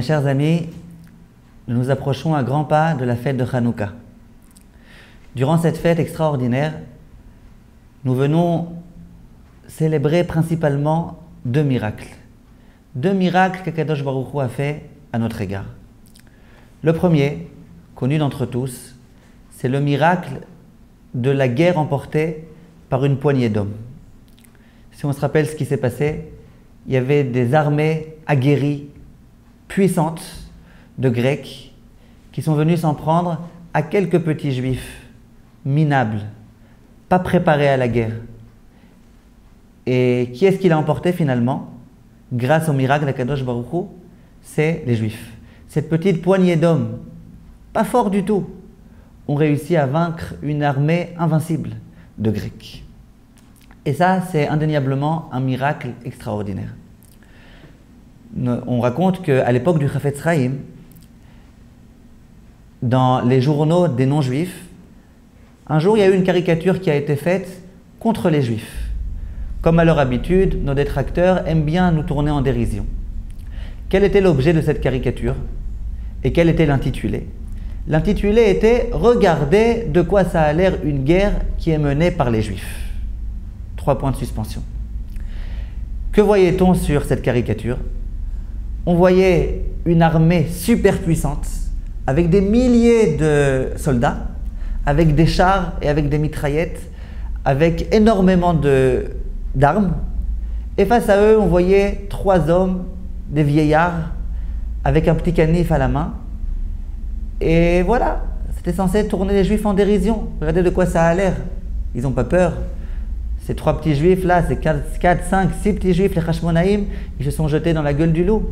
chers amis, nous nous approchons à grands pas de la fête de Hanouka. Durant cette fête extraordinaire, nous venons célébrer principalement deux miracles. Deux miracles qu'Akadosh Baruch Hu a fait à notre égard. Le premier, connu d'entre tous, c'est le miracle de la guerre emportée par une poignée d'hommes. Si on se rappelle ce qui s'est passé, il y avait des armées aguerries, puissantes, de Grecs, qui sont venus s'en prendre à quelques petits juifs, minables, pas préparés à la guerre. Et qui est-ce qui l'a emporté finalement? Grâce au miracle d'Akadosh Baruch Hu, c'est les juifs. Cette petite poignée d'hommes, pas forts du tout, ont réussi à vaincre une armée invincible de Grecs. Et ça, c'est indéniablement un miracle extraordinaire. On raconte qu'à l'époque du Chafetz Chaim, dans les journaux des non-juifs, un jour il y a eu une caricature qui a été faite contre les juifs. Comme à leur habitude, nos détracteurs aiment bien nous tourner en dérision. Quel était l'objet de cette caricature et quel était l'intitulé? L'intitulé était « Regardez de quoi ça a l'air une guerre qui est menée par les juifs ». 3 points de suspension. Que voyait-on sur cette caricature? On voyait une armée super puissante, avec des milliers de soldats, avec des chars et avec des mitraillettes, avec énormément d'armes. Et face à eux, on voyait 3 hommes, des vieillards, avec un petit canif à la main. Et voilà, c'était censé tourner les juifs en dérision. Regardez de quoi ça a l'air. Ils n'ont pas peur. Ces 3 petits juifs là, ces 4, 5, 6 petits juifs, les Hashmonaïm, ils se sont jetés dans la gueule du loup.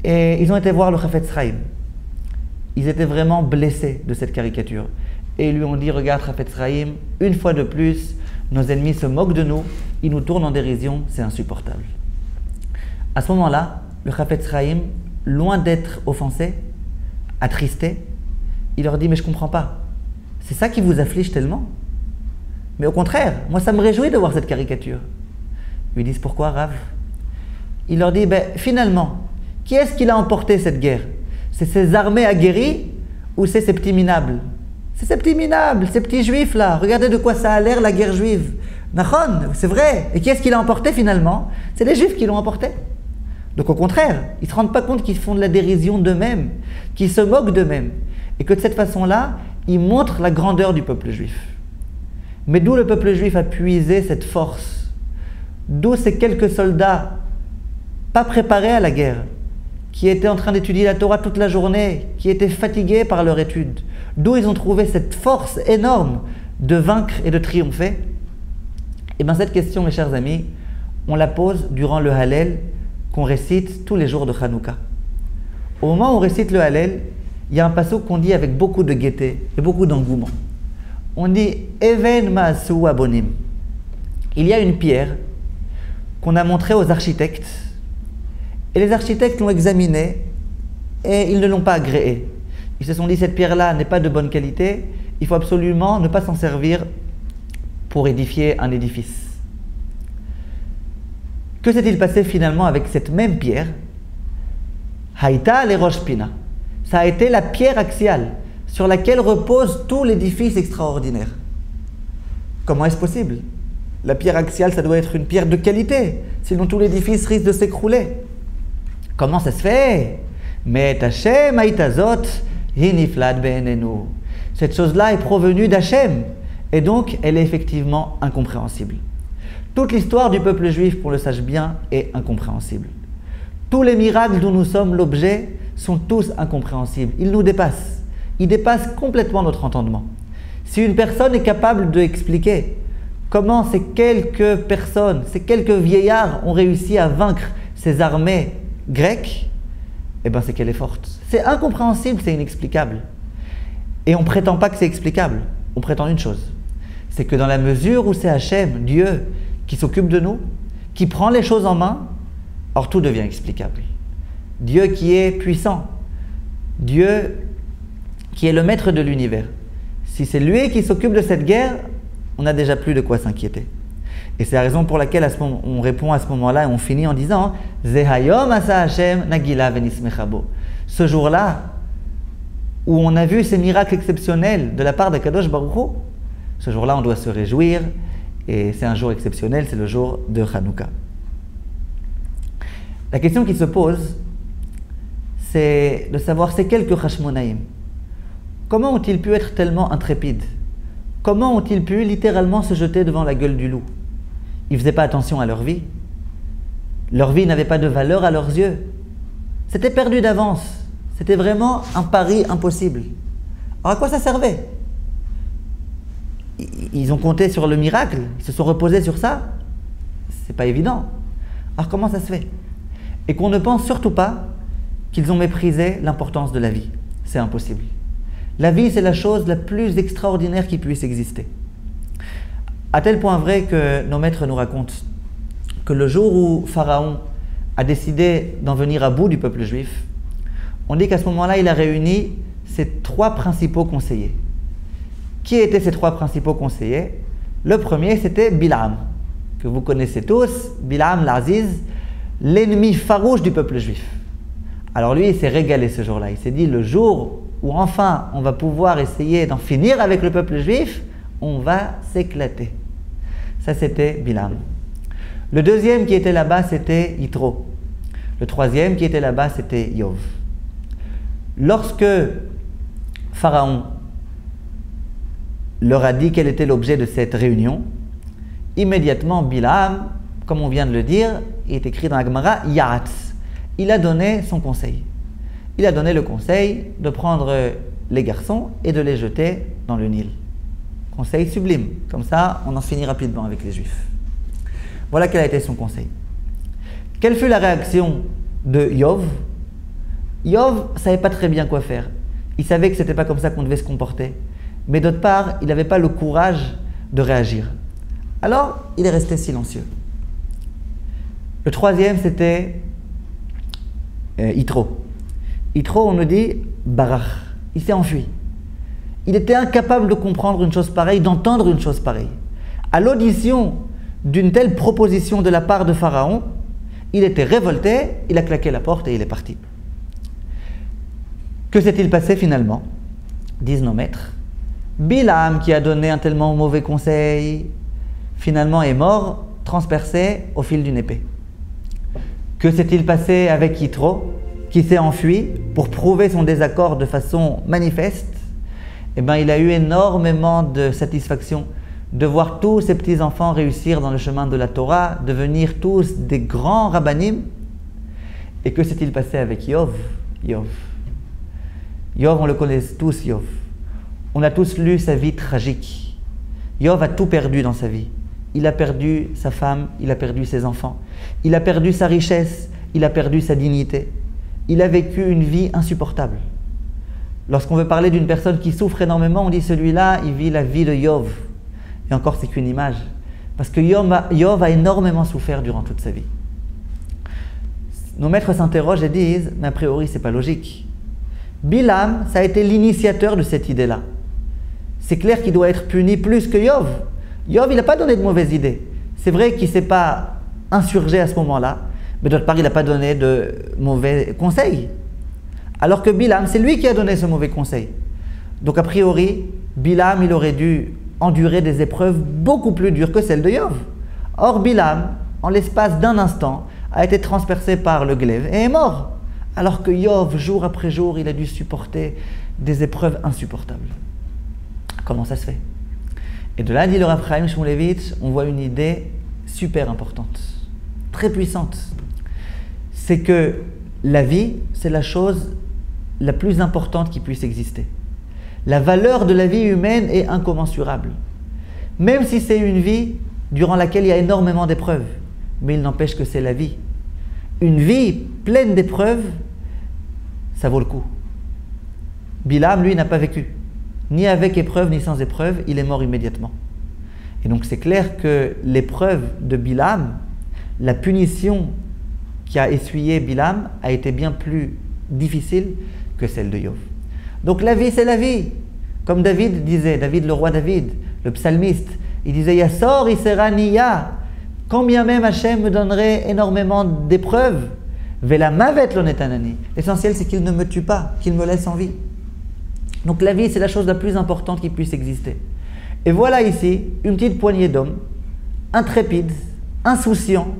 Et ils ont été voir le Chafetz Chaim. Ils étaient vraiment blessés de cette caricature. Et ils lui ont dit, regarde Chafetz Chaim, une fois de plus, nos ennemis se moquent de nous, ils nous tournent en dérision, c'est insupportable. À ce moment-là, le Chafetz Chaim, loin d'être offensé, attristé, il leur dit, mais je ne comprends pas. C'est ça qui vous afflige tellement? Mais au contraire, moi ça me réjouit de voir cette caricature. Ils lui disent, pourquoi Rav? Il leur dit, finalement, qui est-ce qui l'a emporté cette guerre? C'est ces armées aguerries ou c'est ces petits minables? C'est ces petits minables, ces petits juifs là. Regardez de quoi ça a l'air la guerre juive. Nachon, c'est vrai. Et qui est-ce qui l'a emporté finalement? C'est les juifs qui l'ont emporté. Donc au contraire, ils ne se rendent pas compte qu'ils font de la dérision d'eux-mêmes, qu'ils se moquent d'eux-mêmes. Et que de cette façon-là, ils montrent la grandeur du peuple juif. Mais d'où le peuple juif a puisé cette force? D'où ces quelques soldats pas préparés à la guerre, qui étaient en train d'étudier la Torah toute la journée, qui étaient fatigués par leur étude? D'où ils ont trouvé cette force énorme de vaincre et de triompher? Et bien cette question, mes chers amis, on la pose durant le Hallel qu'on récite tous les jours de Hanouka. Au moment où on récite le Hallel, il y a un passouk qu'on dit avec beaucoup de gaieté et beaucoup d'engouement. On dit « Even ma'asu abonim ». Il y a une pierre qu'on a montrée aux architectes et les architectes l'ont examinée et ils ne l'ont pas agréée. Ils se sont dit, cette pierre-là n'est pas de bonne qualité, il faut absolument ne pas s'en servir pour édifier un édifice. Que s'est-il passé finalement avec cette même pierre? Haïta le Rosh Pina. Ça a été la pierre axiale sur laquelle repose tout l'édifice extraordinaire. Comment est-ce possible? La pierre axiale, ça doit être une pierre de qualité, sinon tout l'édifice risque de s'écrouler. Comment ça se fait? Mais Hashem Haïtazot hiniflad be'enenu. Cette chose-là est provenue d'Hachem, et donc elle est effectivement incompréhensible. Toute l'histoire du peuple juif, qu'on le sache bien, est incompréhensible. Tous les miracles dont nous sommes l'objet sont tous incompréhensibles. Ils nous dépassent. Ils dépassent complètement notre entendement. Si une personne est capable d'expliquer comment ces quelques personnes, ces quelques vieillards ont réussi à vaincre ces armées grecques, eh bien c'est qu'elle est forte. C'est incompréhensible, c'est inexplicable. Et on ne prétend pas que c'est explicable. On prétend une chose, c'est que dans la mesure où c'est Hachem, Dieu, qui s'occupe de nous, qui prend les choses en main, or tout devient explicable. Dieu qui est puissant, Dieu qui est le maître de l'univers. Si c'est lui qui s'occupe de cette guerre, on n'a déjà plus de quoi s'inquiéter. Et c'est la raison pour laquelle on répond à ce moment-là et on finit en disant Zehayom asa Hashem nagila venismecha bo. Ce jour-là, où on a vu ces miracles exceptionnels de la part d'Akadosh Baruch Hu, ce jour-là, on doit se réjouir, et c'est un jour exceptionnel, c'est le jour de Hanouka. La question qui se pose, c'est de savoir ces quelques Hashmonaïm. Comment ont-ils pu être tellement intrépides? Comment ont-ils pu littéralement se jeter devant la gueule du loup? Ils ne faisaient pas attention à leur vie. Leur vie n'avait pas de valeur à leurs yeux. C'était perdu d'avance. C'était vraiment un pari impossible. Alors à quoi ça servait? Ils ont compté sur le miracle, ils se sont reposés sur ça. C'est pas évident. Alors comment ça se fait? Et qu'on ne pense surtout pas qu'ils ont méprisé l'importance de la vie. C'est impossible. La vie, c'est la chose la plus extraordinaire qui puisse exister. À tel point vrai que nos maîtres nous racontent que le jour où Pharaon a décidé d'en venir à bout du peuple juif, on dit qu'à ce moment-là, il a réuni ses 3 principaux conseillers. Qui étaient ces 3 principaux conseillers? Le premier, c'était Bilam, que vous connaissez tous, Bilam l'Aziz, l'ennemi farouche du peuple juif. Alors lui, il s'est régalé ce jour-là. Il s'est dit, le jour où enfin on va pouvoir essayer d'en finir avec le peuple juif, on va s'éclater. Ça, c'était Bilam. Le deuxième qui était là-bas, c'était Yitro. Le troisième qui était là-bas, c'était Yov. Lorsque Pharaon leur a dit quel était l'objet de cette réunion, immédiatement Bilam, comme on vient de le dire, il est écrit dans la Gemara, Yahatz. Il a donné son conseil. Il a donné le conseil de prendre les garçons et de les jeter dans le Nil. Conseil sublime. Comme ça, on en finit rapidement avec les Juifs. Voilà quel a été son conseil. Quelle fut la réaction de Yov? Yov ne savait pas très bien quoi faire. Il savait que ce n'était pas comme ça qu'on devait se comporter. Mais d'autre part, il n'avait pas le courage de réagir. Alors, il est resté silencieux. Le troisième, c'était Yitro. Yitro, on nous dit Barach. Il s'est enfui. Il était incapable de comprendre une chose pareille, d'entendre une chose pareille. À l'audition d'une telle proposition de la part de Pharaon, il était révolté, il a claqué la porte et il est parti. Que s'est-il passé finalement? Disent nos maîtres. Bilam, qui a donné un tellement mauvais conseil, finalement est mort, transpercé au fil d'une épée. Que s'est-il passé avec Yitro, qui s'est enfui pour prouver son désaccord de façon manifeste? Eh bien, il a eu énormément de satisfaction de voir tous ces petits-enfants réussir dans le chemin de la Torah, devenir tous des grands rabbanim. Et que s'est-il passé avec Yov? Yov, on le connaît tous, Yov. On a tous lu sa vie tragique. Yov a tout perdu dans sa vie. Il a perdu sa femme, il a perdu ses enfants. Il a perdu sa richesse, il a perdu sa dignité. Il a vécu une vie insupportable. Lorsqu'on veut parler d'une personne qui souffre énormément, on dit celui-là, il vit la vie de Yov. Et encore, c'est qu'une image. Parce que Yov a énormément souffert durant toute sa vie. Nos maîtres s'interrogent et disent, mais a priori, c'est pas logique. Bilam, ça a été l'initiateur de cette idée-là. C'est clair qu'il doit être puni plus que Yov. Yov, il n'a pas donné de mauvaises idées. C'est vrai qu'il ne s'est pas insurgé à ce moment-là, mais d'autre part, il n'a pas donné de mauvais conseils. Alors que Bilam, c'est lui qui a donné ce mauvais conseil. Donc a priori, Bilam, il aurait dû endurer des épreuves beaucoup plus dures que celles de Yov. Or Bilam, en l'espace d'un instant, a été transpercé par le glaive et est mort. Alors que Yov, jour après jour, il a dû supporter des épreuves insupportables. Comment ça se fait? Et de là, dit le Rav Chaim Shmulevitch, on voit une idée super importante, très puissante. C'est que la vie, c'est la chose la plus importante qui puisse exister. La valeur de la vie humaine est incommensurable. Même si c'est une vie durant laquelle il y a énormément d'épreuves, mais il n'empêche que c'est la vie. Une vie pleine d'épreuves, ça vaut le coup. Bilam, lui, n'a pas vécu. Ni avec épreuve, ni sans épreuve, il est mort immédiatement. Et donc c'est clair que l'épreuve de Bilam, la punition qui a essuyé Bilam, a été bien plus difficile que celle de Yov. Donc la vie, c'est la vie. Comme David disait, David, le roi David, le psalmiste, il disait « Yassor Isera Niya » Quand bien même Hachem me donnerait énormément d'épreuves, Vela mavet lo netanani. L'essentiel, c'est qu'il ne me tue pas, qu'il me laisse en vie. Donc la vie, c'est la chose la plus importante qui puisse exister. Et voilà ici une petite poignée d'hommes, intrépides, insouciants,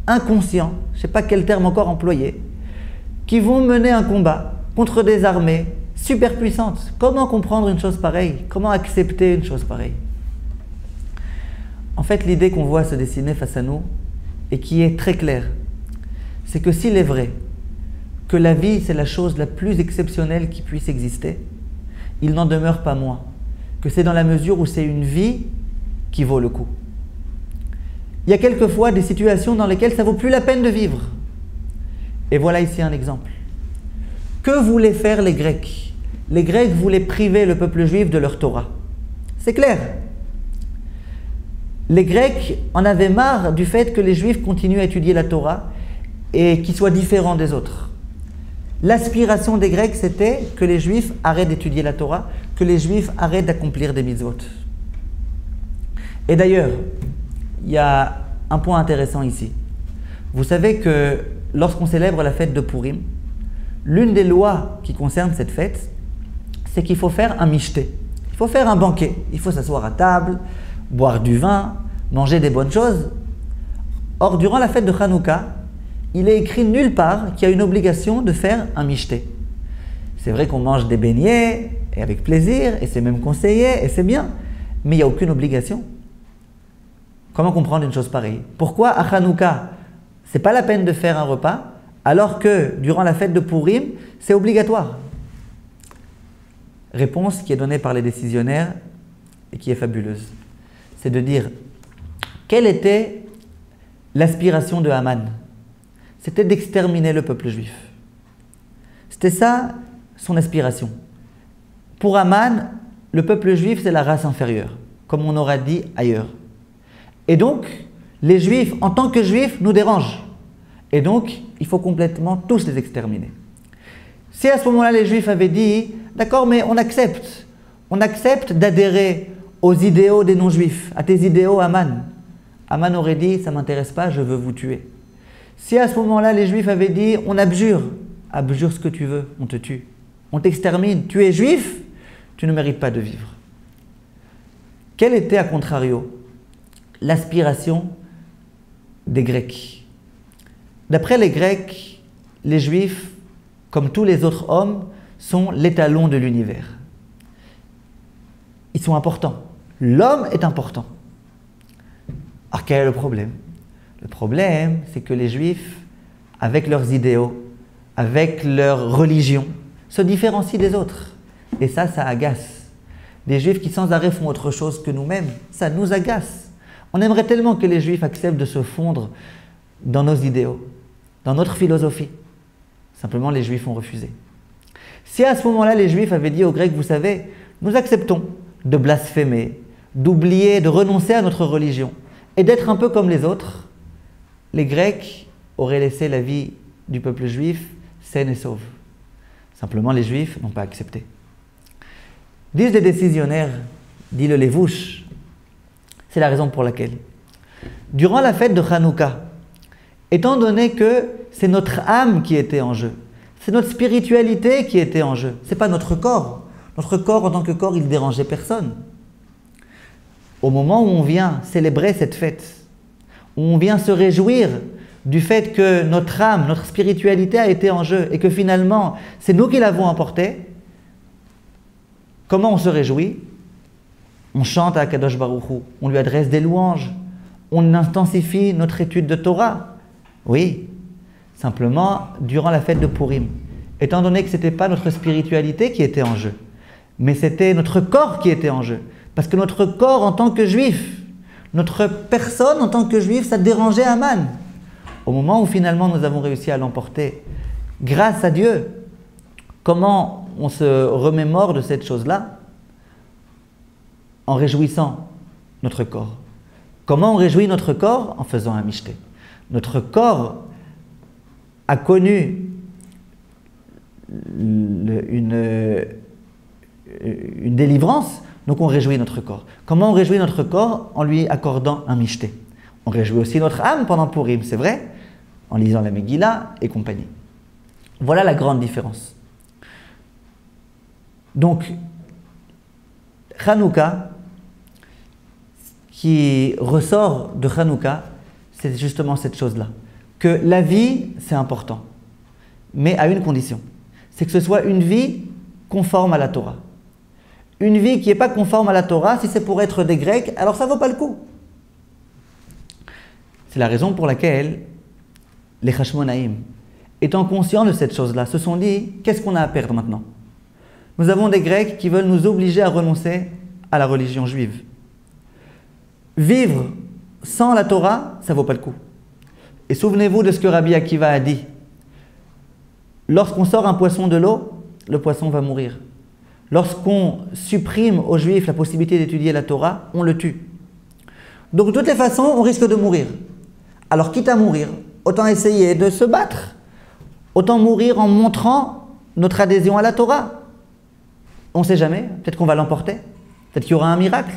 inconscients, je ne sais pas quel terme encore employer, qui vont mener un combat contre des armées super puissantes. Comment comprendre une chose pareille? Comment accepter une chose pareille? En fait, l'idée qu'on voit se dessiner face à nous, et qui est très claire, c'est que s'il est vrai que la vie, c'est la chose la plus exceptionnelle qui puisse exister, il n'en demeure pas moins que c'est dans la mesure où c'est une vie qui vaut le coup. Il y a quelquefois des situations dans lesquelles ça ne vaut plus la peine de vivre. Et voilà ici un exemple. Que voulaient faire les Grecs? Les Grecs voulaient priver le peuple juif de leur Torah. C'est clair. Les Grecs en avaient marre du fait que les Juifs continuent à étudier la Torah et qu'ils soient différents des autres. L'aspiration des Grecs, c'était que les Juifs arrêtent d'étudier la Torah, que les Juifs arrêtent d'accomplir des mitzvot. Et d'ailleurs, il y a un point intéressant ici. Vous savez que lorsqu'on célèbre la fête de Purim, l'une des lois qui concerne cette fête, c'est qu'il faut faire un michté. Il faut faire un banquet. Il faut s'asseoir à table, boire du vin, manger des bonnes choses. Or, durant la fête de Hanouka, il est écrit nulle part qu'il y a une obligation de faire un michté. C'est vrai qu'on mange des beignets, et avec plaisir, et c'est même conseillé, et c'est bien, mais il n'y a aucune obligation. Comment comprendre une chose pareille? Pourquoi à Hanouka, ce n'est pas la peine de faire un repas, alors que durant la fête de Purim, c'est obligatoire? Réponse qui est donnée par les décisionnaires et qui est fabuleuse. C'est de dire, quelle était l'aspiration de Haman? C'était d'exterminer le peuple juif. C'était ça son aspiration. Pour Haman, le peuple juif, c'est la race inférieure, comme on aura dit ailleurs. Et donc, les juifs, en tant que juifs, nous dérangent. Et donc, il faut complètement tous les exterminer. Si à ce moment-là, les juifs avaient dit, d'accord, mais on accepte d'adhérer aux idéaux des non-juifs, à tes idéaux, Haman. Haman aurait dit, ça ne m'intéresse pas, je veux vous tuer. Si à ce moment-là, les Juifs avaient dit, on abjure ce que tu veux, on te tue. On t'extermine, tu es juif, tu ne mérites pas de vivre. Quelle était, à contrario, l'aspiration des Grecs? D'après les Grecs, les Juifs, comme tous les autres hommes, sont l'étalon de l'univers. Ils sont importants. L'homme est important. Alors quel est le problème? Le problème, c'est que les Juifs, avec leurs idéaux, avec leur religion, se différencient des autres. Et ça agace. Des Juifs qui sans arrêt font autre chose que nous-mêmes, ça nous agace. On aimerait tellement que les Juifs acceptent de se fondre dans nos idéaux, dans notre philosophie. Simplement, les Juifs ont refusé. Si à ce moment-là, les Juifs avaient dit aux Grecs, vous savez, nous acceptons de blasphémer, d'oublier, de renoncer à notre religion et d'être un peu comme les autres, les Grecs auraient laissé la vie du peuple juif saine et sauve. Simplement, les Juifs n'ont pas accepté. Disent les décisionnaires, dit le Levouche, c'est la raison pour laquelle, durant la fête de Hanouka, étant donné que c'est notre âme qui était en jeu, c'est notre spiritualité qui était en jeu, ce n'est pas notre corps. Notre corps, en tant que corps, il ne dérangeait personne. Au moment où on vient célébrer cette fête, où on vient se réjouir du fait que notre âme, notre spiritualité a été en jeu et que finalement, c'est nous qui l'avons emporté, comment on se réjouit? On chante à Kadosh Baruch Hu, on lui adresse des louanges, on intensifie notre étude de Torah. Oui, simplement, durant la fête de Purim, étant donné que ce n'était pas notre spiritualité qui était en jeu, mais c'était notre corps qui était en jeu. Parce que notre corps en tant que juif, notre personne en tant que juif, ça dérangeait Haman. Au moment où finalement nous avons réussi à l'emporter, grâce à Dieu, comment on se remémore de cette chose-là? En réjouissant notre corps. Comment on réjouit notre corps? En faisant un michté. Notre corps a connu une délivrance, donc on réjouit notre corps. Comment on réjouit notre corps? En lui accordant un michté. On réjouit aussi notre âme pendant Purim, c'est vrai, en lisant la Megillah et compagnie. Voilà la grande différence. Donc, Hanouka, qui ressort de Hanouka, c'est justement cette chose-là. Que la vie, c'est important, mais à une condition. C'est que ce soit une vie conforme à la Torah. Une vie qui n'est pas conforme à la Torah, si c'est pour être des Grecs, alors ça ne vaut pas le coup. C'est la raison pour laquelle les Hashmonaïm, étant conscients de cette chose-là, se sont dit, qu'est-ce qu'on a à perdre maintenant? Nous avons des Grecs qui veulent nous obliger à renoncer à la religion juive. Vivre sans la Torah, ça ne vaut pas le coup. Et souvenez-vous de ce que Rabbi Akiva a dit. Lorsqu'on sort un poisson de l'eau, le poisson va mourir. Lorsqu'on supprime aux Juifs la possibilité d'étudier la Torah, on le tue. Donc de toutes les façons, on risque de mourir. Alors quitte à mourir, autant essayer de se battre. Autant mourir en montrant notre adhésion à la Torah. On ne sait jamais, peut-être qu'on va l'emporter. Peut-être qu'il y aura un miracle.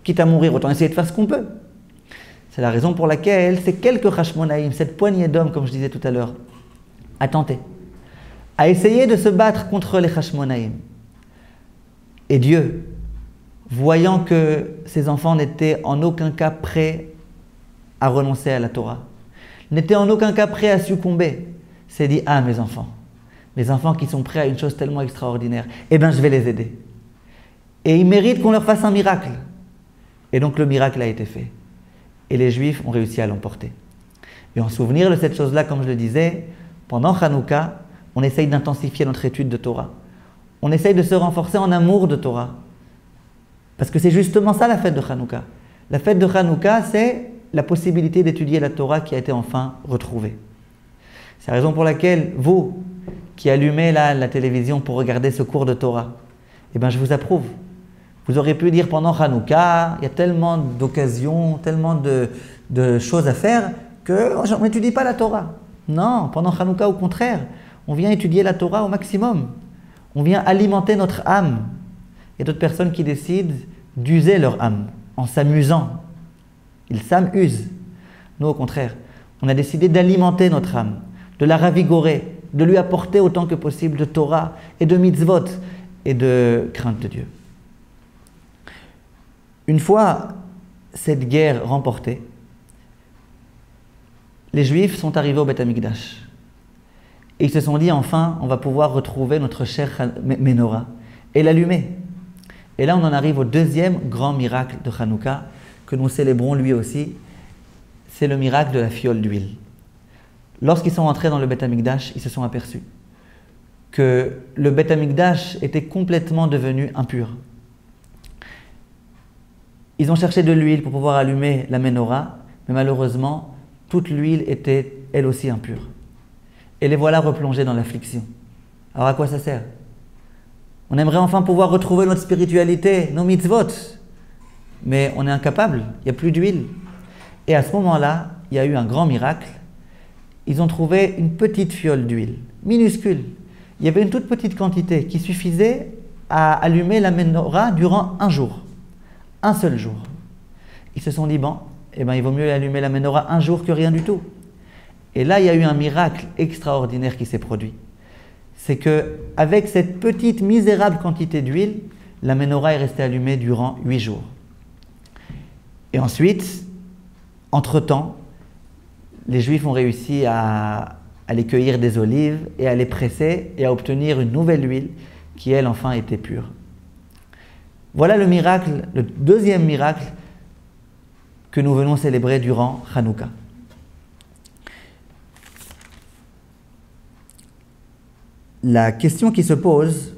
Quitte à mourir, autant essayer de faire ce qu'on peut. C'est la raison pour laquelle ces quelques Hashmonaïm, cette poignée d'hommes, comme je disais tout à l'heure, a tenté, a essayé de se battre contre les Hashmonaïm. Et Dieu, voyant que ses enfants n'étaient en aucun cas prêts à renoncer à la Torah, n'étaient en aucun cas prêts à succomber, s'est dit, ah mes enfants qui sont prêts à une chose tellement extraordinaire, eh bien je vais les aider. Et ils méritent qu'on leur fasse un miracle. Et donc le miracle a été fait. Et les Juifs ont réussi à l'emporter. Et en souvenir de cette chose-là, comme je le disais, pendant Hanouka, on essaye d'intensifier notre étude de Torah. On essaye de se renforcer en amour de Torah. Parce que c'est justement ça la fête de Hanouka. La fête de Hanouka, c'est la possibilité d'étudier la Torah qui a été enfin retrouvée. C'est la raison pour laquelle vous, qui allumez la télévision pour regarder ce cours de Torah, eh bien je vous approuve. Vous aurez pu dire pendant Hanouka, il y a tellement d'occasions, tellement de choses à faire qu'on n'étudie pas la Torah. Non, pendant Hanouka, au contraire, on vient étudier la Torah au maximum. On vient alimenter notre âme. Il y a d'autres personnes qui décident d'user leur âme en s'amusant. Ils s'amusent. Nous, au contraire, on a décidé d'alimenter notre âme, de la ravigorer, de lui apporter autant que possible de Torah et de mitzvot et de crainte de Dieu. Une fois cette guerre remportée, les Juifs sont arrivés au Beth Amikdash. Et ils se sont dit, enfin, on va pouvoir retrouver notre chère Menorah et l'allumer. Et là, on en arrive au deuxième grand miracle de Hanouka, que nous célébrons lui aussi. C'est le miracle de la fiole d'huile. Lorsqu'ils sont entrés dans le Beth Amikdash, ils se sont aperçus que le Beth Amikdash était complètement devenu impur. Ils ont cherché de l'huile pour pouvoir allumer la Menorah, mais malheureusement, toute l'huile était elle aussi impure. Et les voilà replongés dans l'affliction. Alors à quoi ça sert? On aimerait enfin pouvoir retrouver notre spiritualité, nos mitzvot, mais on est incapable, il n'y a plus d'huile. Et à ce moment-là, il y a eu un grand miracle. Ils ont trouvé une petite fiole d'huile, minuscule. Il y avait une toute petite quantité qui suffisait à allumer la Menorah durant un jour. Un seul jour. Ils se sont dit, bon, eh ben, il vaut mieux allumer la Menorah un jour que rien du tout. Et là, il y a eu un miracle extraordinaire qui s'est produit. C'est qu'avec cette petite, misérable quantité d'huile, la Menorah est restée allumée durant 8 jours. Et ensuite, entre-temps, les Juifs ont réussi à aller cueillir des olives et à les presser et à obtenir une nouvelle huile qui, elle, enfin, était pure. Voilà le miracle, le deuxième miracle que nous venons célébrer durant Hanouka. La question qui se pose,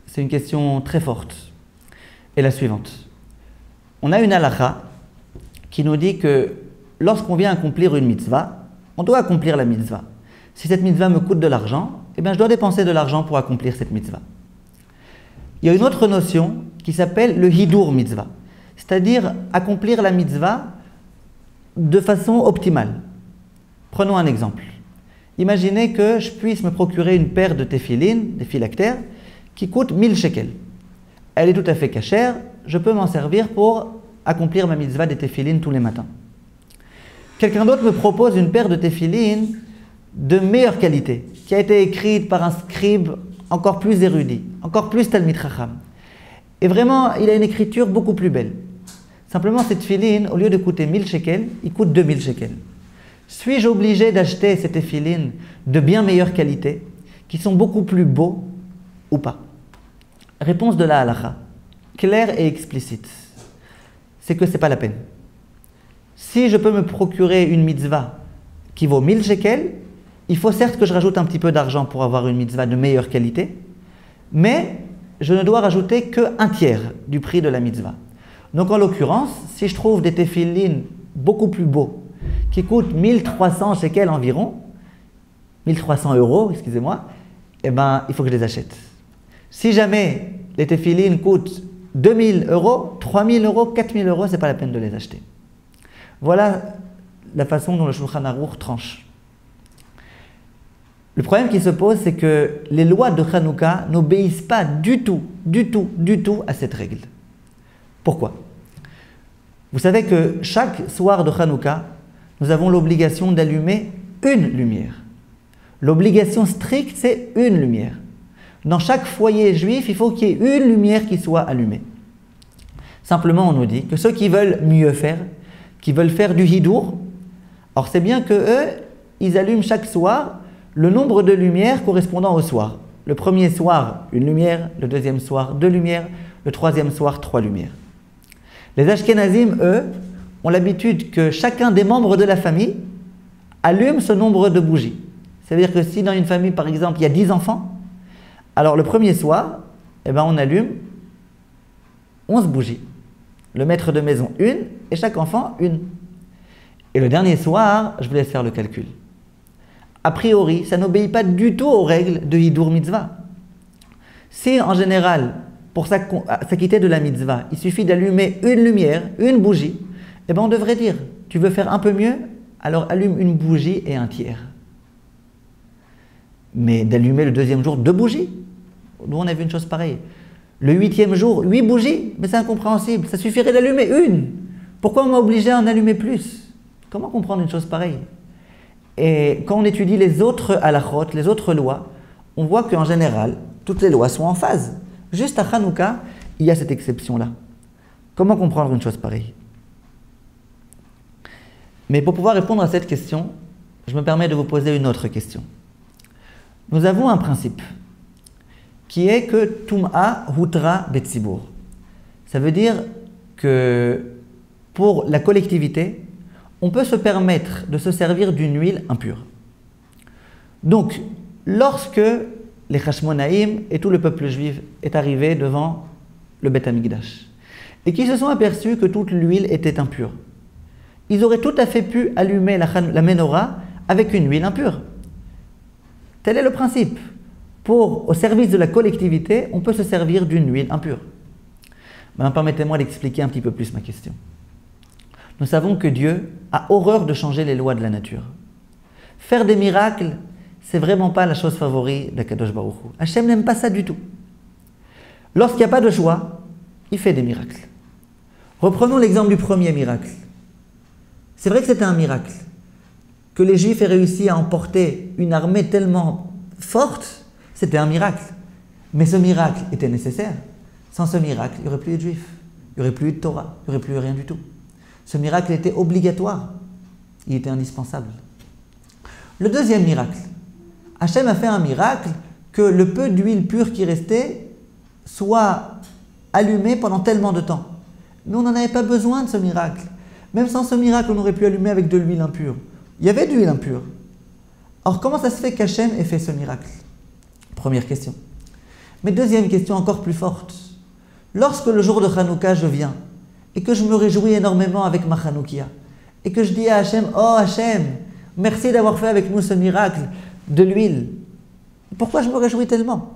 c'est une question très forte, est la suivante. On a une halakha qui nous dit que lorsqu'on vient accomplir une mitzvah, on doit accomplir la mitzvah. Si cette mitzvah me coûte de l'argent, eh bien je dois dépenser de l'argent pour accomplir cette mitzvah. Il y a une autre notion qui s'appelle le hidur mitzvah, c'est-à-dire accomplir la mitzvah de façon optimale. Prenons un exemple. Imaginez que je puisse me procurer une paire de téphilines, des phylactères, qui coûte 1000 shekels. Elle est tout à fait cachère, je peux m'en servir pour accomplir ma mitzvah des téphilines tous les matins. quelqu'un d'autre me propose une paire de téphilines de meilleure qualité, qui a été écrite par un scribe encore plus érudit, encore plus Talmid Chacham. Et vraiment, il a une écriture beaucoup plus belle. Simplement, cette téphilines, au lieu de coûter 1000 shekels, il coûte 2000 shekels. Suis-je obligé d'acheter ces téphilines de bien meilleure qualité, qui sont beaucoup plus beaux ou pas? Réponse de la halakha, claire et explicite, c'est que ce n'est pas la peine. Si je peux me procurer une mitzvah qui vaut 1000 shekels, il faut certes que je rajoute un petit peu d'argent pour avoir une mitzvah de meilleure qualité, mais je ne dois rajouter qu'un tiers du prix de la mitzvah. Donc en l'occurrence, si je trouve des téphilines beaucoup plus beaux, qui coûtent 1300 shekels environ, 1300 €, excusez-moi, eh ben, il faut que je les achète. Si jamais les téphilines coûtent 2000 €, 3000 €, 4000 €, ce n'est pas la peine de les acheter. Voilà la façon dont le Shulchan Aruch tranche. Le problème qui se pose, c'est que les lois de Hanouka n'obéissent pas du tout à cette règle. Pourquoi? Vous savez que chaque soir de Hanouka, nous avons l'obligation d'allumer une lumière. L'obligation stricte, c'est une lumière. Dans chaque foyer juif, il faut qu'il y ait une lumière qui soit allumée. Simplement, on nous dit que ceux qui veulent mieux faire, qui veulent faire du hidour, alors c'est bien que eux, ils allument chaque soir le nombre de lumières correspondant au soir. Le premier soir, une lumière, le deuxième soir, 2 lumières, le troisième soir, 3 lumières. Les Ashkenazim, eux, ont l'habitude que chacun des membres de la famille allume ce nombre de bougies. C'est-à-dire que si dans une famille, par exemple, il y a 10 enfants, alors le premier soir, eh ben, on allume 11 bougies. Le maître de maison, une, et chaque enfant, une. Et le dernier soir, je vous laisse faire le calcul. A priori, ça n'obéit pas du tout aux règles de Hidour Mitzvah. Si, en général, pour s'acquitter de la mitzvah, il suffit d'allumer une lumière, une bougie, eh ben on devrait dire, tu veux faire un peu mieux, alors allume une bougie et un tiers. Mais d'allumer le deuxième jour 2 bougies, nous on a vu une chose pareille. Le 8e jour, 8 bougies, mais c'est incompréhensible, ça suffirait d'allumer une. Pourquoi on m'a obligé à en allumer plus? Comment comprendre une chose pareille? Et quand on étudie les autres halachot, les autres lois, on voit qu'en général, toutes les lois sont en phase. Juste à Hanouka, il y a cette exception-là. Comment comprendre une chose pareille? Mais pour pouvoir répondre à cette question, je me permets de vous poser une autre question. Nous avons un principe qui est que Tum'a Hutra Betzibur. Ça veut dire que pour la collectivité, on peut se permettre de se servir d'une huile impure. Donc, lorsque les Hashmonaïm et tout le peuple juif est arrivé devant le Beth Amikdash et qu'ils se sont aperçus que toute l'huile était impure, ils auraient tout à fait pu allumer la menorah avec une huile impure. Tel est le principe. Au service de la collectivité, on peut se servir d'une huile impure. Maintenant, permettez-moi d'expliquer un petit peu plus ma question. Nous savons que Dieu a horreur de changer les lois de la nature. Faire des miracles, c'est vraiment pas la chose favorite d'Akadosh Baruch Hu. Hachem n'aime pas ça du tout. Lorsqu'il n'y a pas de choix, il fait des miracles. Reprenons l'exemple du premier miracle. C'est vrai que c'était un miracle. Que les Juifs aient réussi à emporter une armée tellement forte, c'était un miracle. Mais ce miracle était nécessaire. Sans ce miracle, il n'y aurait plus eu de Juifs. Il n'y aurait plus eu de Torah. Il n'y aurait plus eu rien du tout. Ce miracle était obligatoire. Il était indispensable. Le deuxième miracle. Hachem a fait un miracle que le peu d'huile pure qui restait soit allumé pendant tellement de temps. Mais on n'en avait pas besoin de ce miracle. Même sans ce miracle, on aurait pu allumer avec de l'huile impure. Il y avait de l'huile impure. Alors comment ça se fait qu'Hachem ait fait ce miracle? Première question. Mais deuxième question encore plus forte. Lorsque le jour de Hanouka, je viens et que je me réjouis énormément avec ma Hanoukia et que je dis à Hachem, oh Hachem, merci d'avoir fait avec nous ce miracle de l'huile. Pourquoi je me réjouis tellement?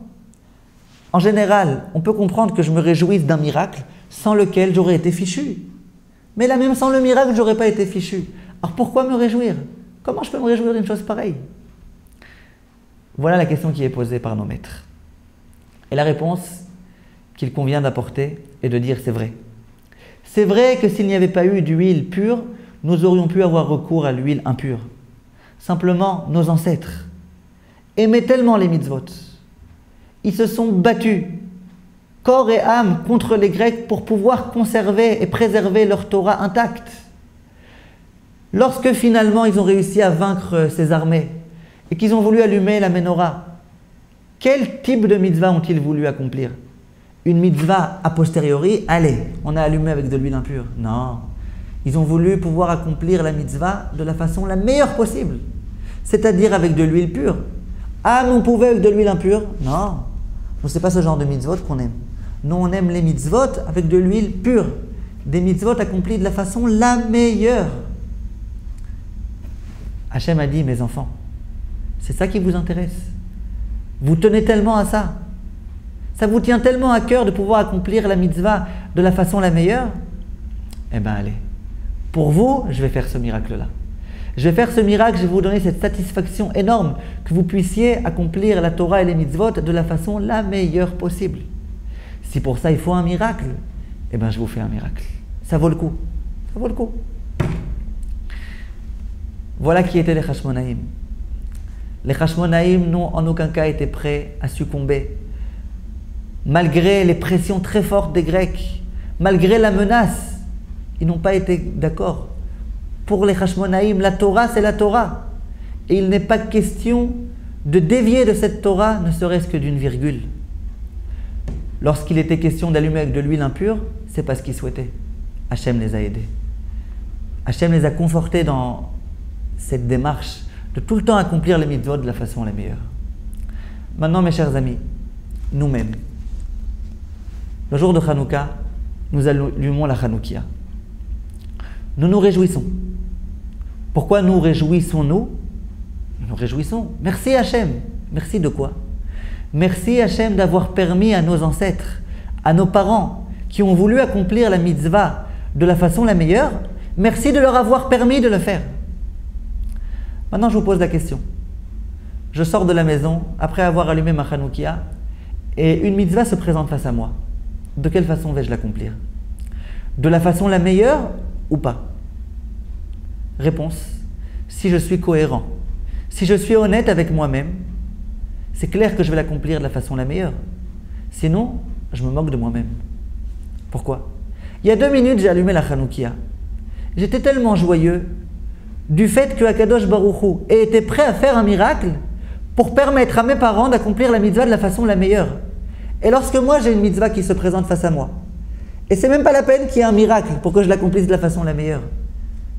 En général, on peut comprendre que je me réjouisse d'un miracle sans lequel j'aurais été fichu. Mais là même sans le miracle, je n'aurais pas été fichu. Alors pourquoi me réjouir? Comment je peux me réjouir d'une chose pareille? Voilà la question qui est posée par nos maîtres. Et la réponse qu'il convient d'apporter est de dire c'est vrai. C'est vrai que s'il n'y avait pas eu d'huile pure, nous aurions pu avoir recours à l'huile impure. Simplement, nos ancêtres aimaient tellement les mitzvot. Ils se sont battus, corps et âme, contre les Grecs pour pouvoir conserver et préserver leur Torah intacte. Lorsque finalement ils ont réussi à vaincre ces armées et qu'ils ont voulu allumer la menorah, quel type de mitzvah ont-ils voulu accomplir? Une mitzvah a posteriori, allez, on a allumé avec de l'huile impure. Non, ils ont voulu pouvoir accomplir la mitzvah de la façon la meilleure possible, c'est-à-dire avec de l'huile pure. Ah, mais on pouvait avec de l'huile impure? Non, ce n'est pas ce genre de mitzvot qu'on aime. Nous, on aime les mitzvot avec de l'huile pure, des mitzvot accomplis de la façon la meilleure. Hachem a dit, mes enfants, c'est ça qui vous intéresse. Vous tenez tellement à ça. Ça vous tient tellement à cœur de pouvoir accomplir la mitzvah de la façon la meilleure. Eh bien, allez. Pour vous, je vais faire ce miracle-là. Je vais faire ce miracle, je vais vous donner cette satisfaction énorme que vous puissiez accomplir la Torah et les mitzvot de la façon la meilleure possible. Si pour ça il faut un miracle, eh bien, je vous fais un miracle. Ça vaut le coup. Ça vaut le coup. Voilà qui étaient les Hashmonaïm. Les Hashmonaïm n'ont en aucun cas été prêts à succomber. Malgré les pressions très fortes des Grecs, malgré la menace, ils n'ont pas été d'accord. Pour les Hashmonaïm, la Torah, c'est la Torah. Et il n'est pas question de dévier de cette Torah, ne serait-ce que d'une virgule. Lorsqu'il était question d'allumer avec de l'huile impure, c'est parce qu'ils souhaitaient. Hachem les a aidés. Hachem les a confortés dans cette démarche de tout le temps accomplir les mitzvot de la façon la meilleure. Maintenant, mes chers amis, nous-mêmes, le jour de Hanouka, nous allumons la Hanoukia. Nous nous réjouissons. Pourquoi nous réjouissons-nous? Nous nous réjouissons. Merci Hachem. Merci de quoi? Merci Hachem d'avoir permis à nos ancêtres, à nos parents, qui ont voulu accomplir la mitzvah de la façon la meilleure, merci de leur avoir permis de le faire. Maintenant, je vous pose la question. Je sors de la maison après avoir allumé ma Hanoukia et une mitzvah se présente face à moi. De quelle façon vais-je l'accomplir? De la façon la meilleure ou pas? Réponse, si je suis cohérent, si je suis honnête avec moi-même, c'est clair que je vais l'accomplir de la façon la meilleure. Sinon, je me moque de moi-même. Pourquoi? Il y a 2 minutes, j'ai allumé la Hanoukia. J'étais tellement joyeux du fait que Akadosh Baruch Hu ait été prêt à faire un miracle pour permettre à mes parents d'accomplir la mitzvah de la façon la meilleure. Et lorsque moi, j'ai une mitzvah qui se présente face à moi, et c'est même pas la peine qu'il y ait un miracle pour que je l'accomplisse de la façon la meilleure,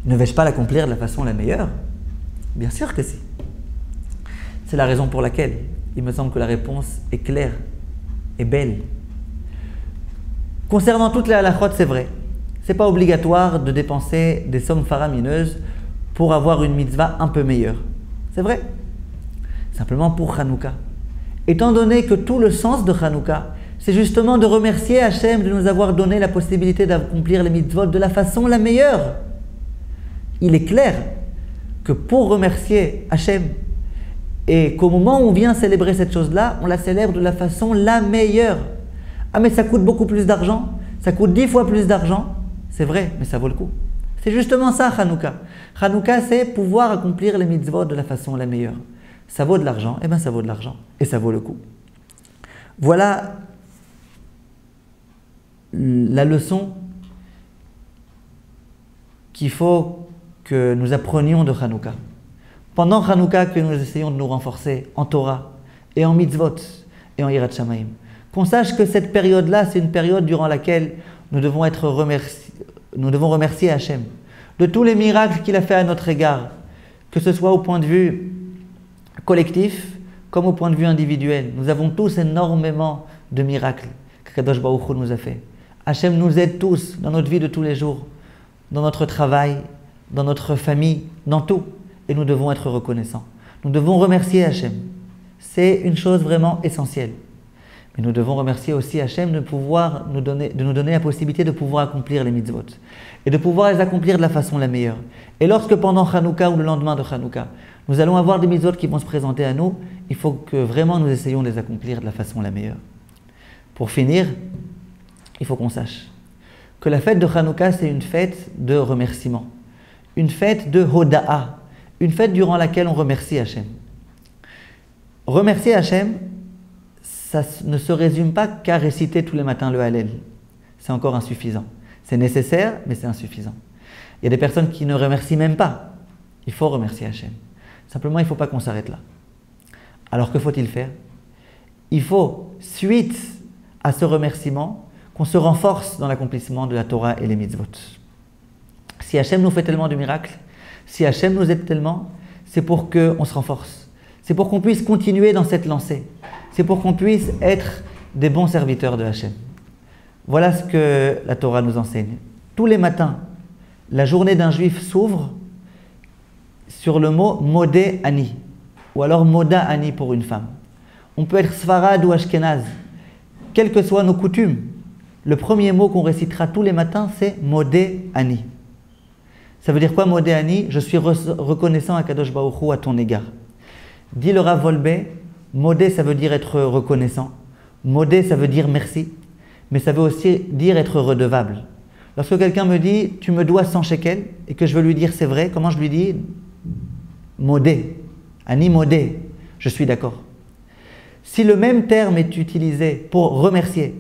ne vais-je pas l'accomplir de la façon la meilleure? Bien sûr que si. C'est la raison pour laquelle il me semble que la réponse est claire et belle. Concernant toutes les halachot, c'est vrai. Ce n'est pas obligatoire de dépenser des sommes faramineuses pour avoir une mitzvah un peu meilleure. C'est vrai. Simplement pour Hanouka. Étant donné que tout le sens de Hanouka, c'est justement de remercier Hachem de nous avoir donné la possibilité d'accomplir les mitzvot de la façon la meilleure. Il est clair que pour remercier Hachem, et qu'au moment où on vient célébrer cette chose-là, on la célèbre de la façon la meilleure. Ah mais ça coûte beaucoup plus d'argent, ça coûte 10 fois plus d'argent, c'est vrai, mais ça vaut le coup. C'est justement ça Hanouka. Hanouka, c'est pouvoir accomplir les mitzvot de la façon la meilleure. Ça vaut de l'argent, eh bien ça vaut de l'argent, et ça vaut le coup. Voilà la leçon qu'il faut que nous apprenions de Hanouka. Pendant Hanouka, que nous essayons de nous renforcer en Torah et en mitzvot et en Yirat Shamayim. Qu'on sache que cette période-là, c'est une période durant laquelle nous devons remercier Hachem de tous les miracles qu'il a fait à notre égard, que ce soit au point de vue collectif comme au point de vue individuel. Nous avons tous énormément de miracles que Kadosh Baruch Hu nous a fait. Hachem nous aide tous dans notre vie de tous les jours, dans notre travail, dans notre famille, dans tout. Et nous devons être reconnaissants. Nous devons remercier Hachem. C'est une chose vraiment essentielle. Mais nous devons remercier aussi Hachem de nous donner la possibilité de pouvoir accomplir les mitzvot. Et de pouvoir les accomplir de la façon la meilleure. Et lorsque pendant Hanouka ou le lendemain de Hanouka, nous allons avoir des mitzvot qui vont se présenter à nous, il faut que vraiment nous essayions de les accomplir de la façon la meilleure. Pour finir, il faut qu'on sache que la fête de Hanouka, c'est une fête de remerciement. une fête de Hoda'a, une fête durant laquelle on remercie Hachem. Remercier Hachem, ça ne se résume pas qu'à réciter tous les matins le Hallel. C'est encore insuffisant. C'est nécessaire, mais c'est insuffisant. Il y a des personnes qui ne remercient même pas. Il faut remercier Hachem. Simplement, il ne faut pas qu'on s'arrête là. Alors, que faut-il faire? Il faut, suite à ce remerciement, qu'on se renforce dans l'accomplissement de la Torah et les mitzvot. Si Hachem nous fait tellement de miracles, si Hachem nous aide tellement, c'est pour qu'on se renforce. C'est pour qu'on puisse continuer dans cette lancée. C'est pour qu'on puisse être des bons serviteurs de Hachem. Voilà ce que la Torah nous enseigne. Tous les matins, la journée d'un juif s'ouvre sur le mot Modé Ani, ou alors Moda Ani pour une femme. On peut être Sfarad ou Ashkenaz, quelles que soient nos coutumes. Le premier mot qu'on récitera tous les matins, c'est Modé Ani. Ça veut dire quoi Modé Ani? Je suis reconnaissant à Kadosh Baruch Hu à ton égard. Dit le Rav Wolbe, Modé ça veut dire être reconnaissant, Modé ça veut dire merci, mais ça veut aussi dire être redevable. Lorsque quelqu'un me dit « tu me dois 100 shekels » et que je veux lui dire « c'est vrai », comment je lui dis? Modé, Ani Modé, je suis d'accord. Si le même terme est utilisé pour remercier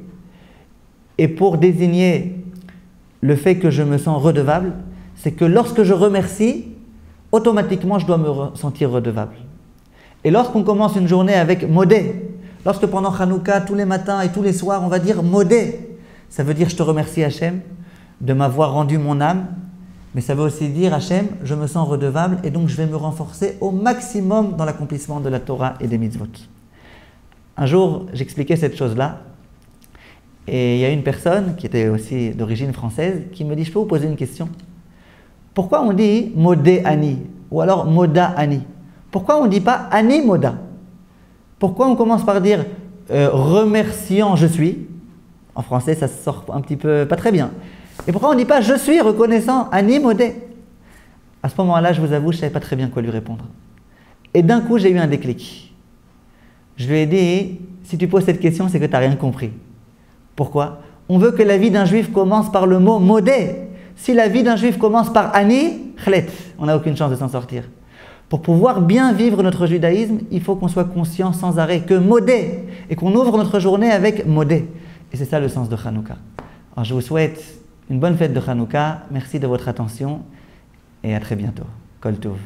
et pour désigner le fait que je me sens redevable, c'est que lorsque je remercie, automatiquement je dois me sentir redevable. Et lorsqu'on commence une journée avec Modé, lorsque pendant Hanouka, tous les matins et tous les soirs, on va dire Modé, ça veut dire je te remercie Hachem de m'avoir rendu mon âme, mais ça veut aussi dire Hachem, je me sens redevable et donc je vais me renforcer au maximum dans l'accomplissement de la Torah et des mitzvot. Un jour, j'expliquais cette chose-là et il y a une personne qui était aussi d'origine française qui me dit, je peux vous poser une question? Pourquoi on dit Modé Ani ou alors Moda Ani? Pourquoi on ne dit pas Ani Moda? Pourquoi on commence par dire remerciant je suis? En français, ça sort un petit peu pas très bien. Et pourquoi on ne dit pas je suis reconnaissant Ani Modé? À ce moment-là, je vous avoue, je ne savais pas très bien quoi lui répondre. Et d'un coup, j'ai eu un déclic. Je lui ai dit, si tu poses cette question, c'est que tu n'as rien compris. Pourquoi? On veut que la vie d'un juif commence par le mot Modé. Si la vie d'un juif commence par Ani, Chlet, on n'a aucune chance de s'en sortir. Pour pouvoir bien vivre notre judaïsme, il faut qu'on soit conscient sans arrêt que Modé, et qu'on ouvre notre journée avec Modé. Et c'est ça le sens de Hanouka. Alors je vous souhaite une bonne fête de Hanouka, merci de votre attention, et à très bientôt. Kol Tov.